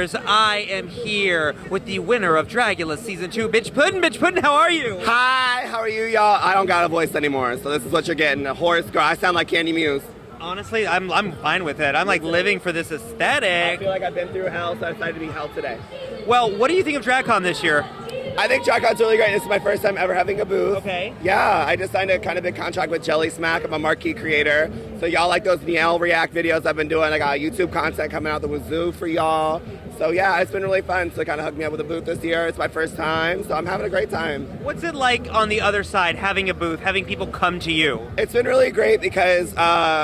Brothers, I am here with the winner of Dragula Season 2, Bitqtch Puddiń. Bitqtch Puddiń, how are you? Hi, how are you, y'all? I don't got a voice anymore, so this is what you're getting. A hoarse girl. I sound like Candy Muse. Honestly, I'm fine with it. I'm like living for this aesthetic. I feel like I've been through hell, so I decided to be hell today. Well, what do you think of DragCon this year? I think DragCon's really great. This is my first time ever having a booth. Okay. Yeah, I just signed a kind of big contract with Jelly Smack. I'm a marquee creator. So y'all like those Niel React videos I've been doing. I got YouTube content coming out the wazoo for y'all. So yeah, it's been really fun. So they kind of hooked me up with a booth this year. It's my first time, so I'm having a great time. What's it like on the other side, having a booth, having people come to you? It's been really great because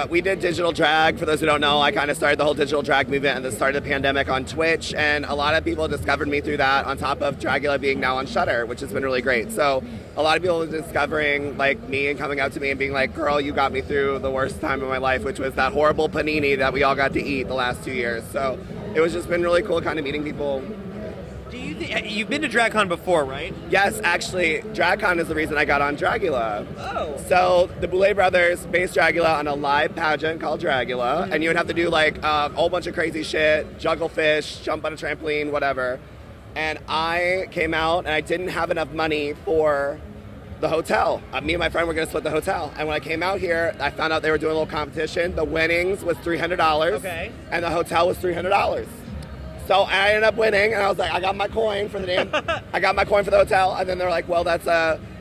we did digital drag. For those who don't know, I kind of started the whole digital drag movement at the start of the pandemic on Twitch, and a lot of people discovered me through that, on top of Dragula being now on Shudder, which has been really great. So a lot of people are discovering like me and coming out to me and being like, girl, you got me through the worst time of my life, which was that horrible panini that we all got to eat the last 2 years. So it was just been really cool kind of meeting people. Do you you've been to DragCon before, right? Yes, actually, DragCon is the reason I got on Dragula. Oh. So the Boulet brothers based Dragula on a live pageant called Dragula, and you would have to do like a whole bunch of crazy shit, juggle fish, jump on a trampoline, whatever. And I came out and I didn't have enough money for the hotel. Me and my friend were gonna split the hotel. And when I came out here, I found out they were doing a little competition. The winnings was $300. Okay. And the hotel was $300. So I ended up winning, and I was like, I got my coin for the I got my coin for the hotel. And then they're like, well, that's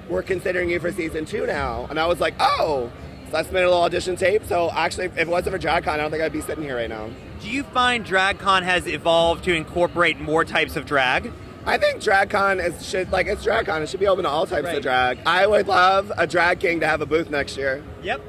we're considering you for season 2 now. And I was like, oh. So I submitted a little audition tape. So actually, if it wasn't for DragCon, I don't think I'd be sitting here right now. Do you find DragCon has evolved to incorporate more types of drag? I think DragCon it's DragCon. It should be open to all types of drag. I would love a drag king to have a booth next year. Yep.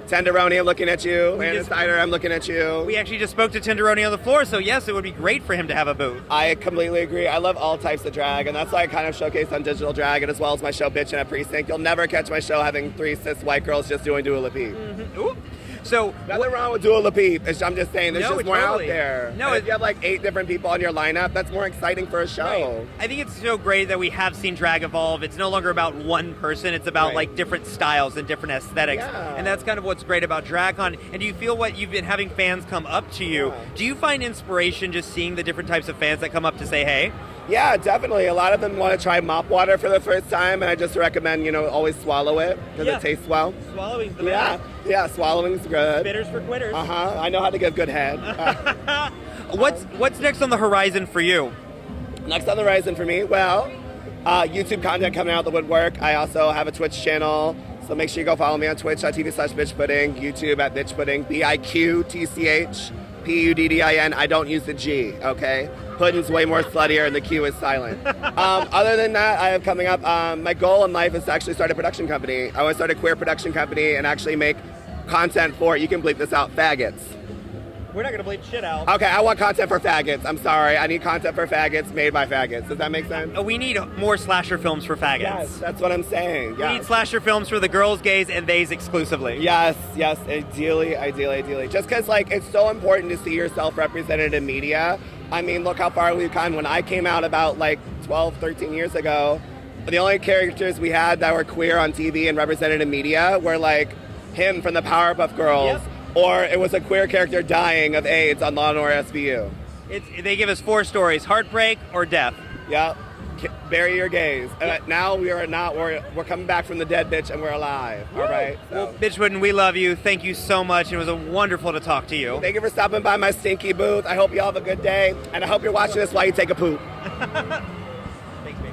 Tenderoni, I'm looking at you. Landon Snyder, I'm looking at you. We actually just spoke to Tenderoni on the floor, so yes, it would be great for him to have a booth. I completely agree. I love all types of drag, and that's why I kind of showcase on Digital Drag, and as well as my show Bitqtch at Precinct. You'll never catch my show having 3 cis white girls just doing Dua Lipa. Mm-hmm. Ooh. So nothing wrong with Dua Lipa. I'm just saying, there's just more totally. out there. No, if you have like 8 different people on your lineup, that's more exciting for a show. Right. I think it's so great that we have seen drag evolve. It's no longer about one person. It's about like different styles and different aesthetics. Yeah. And that's kind of what's great about DragCon. And do you feel what you've been having fans come up to you? Yeah. Do you find inspiration just seeing the different types of fans that come up to say, hey? Yeah, definitely. A lot of them want to try mop water for the first time, and I just recommend, always swallow it because it tastes well. Swallowing's the best. Yeah, swallowing's good. Bitters for quitters. I know how to give good head. What's next on the horizon for you? Next on the horizon for me, well, YouTube content coming out of the woodwork. I also have a Twitch channel, so make sure you go follow me on twitch.tv/Bitqtch Puddiń, YouTube at Bitqtch Puddiń, Biqtch Puddin. I don't use the G, okay? Puddin's way more sluttier and the Q is silent. Other than that, I have coming up, my goal in life is to actually start a production company. I want to start a queer production company and actually make content for, you can bleep this out, faggots. We're not going to bleep shit out. Okay, I want content for faggots. I'm sorry. I need content for faggots made by faggots. Does that make sense? We need more slasher films for faggots. Yes, that's what I'm saying. We need slasher films for the girls, gays, and theys exclusively. Yes, ideally. Just because, it's so important to see yourself represented in media. I mean, look how far we've come. When I came out about, 12, 13 years ago, the only characters we had that were queer on TV and represented in media were, him from the Powerpuff Girls. Yep. Or it was a queer character dying of AIDS on Law & Order SVU. They give us 4 stories: heartbreak or death. Yep. Bury your gays. Now we are not. We're coming back from the dead, bitch, and we're alive. Woo! All right. So. Well, Bitqtch Puddiń, we love you. Thank you so much. It was wonderful to talk to you. Thank you for stopping by my stinky booth. I hope you all have a good day, and I hope you're watching this while you take a poop. Thanks, baby.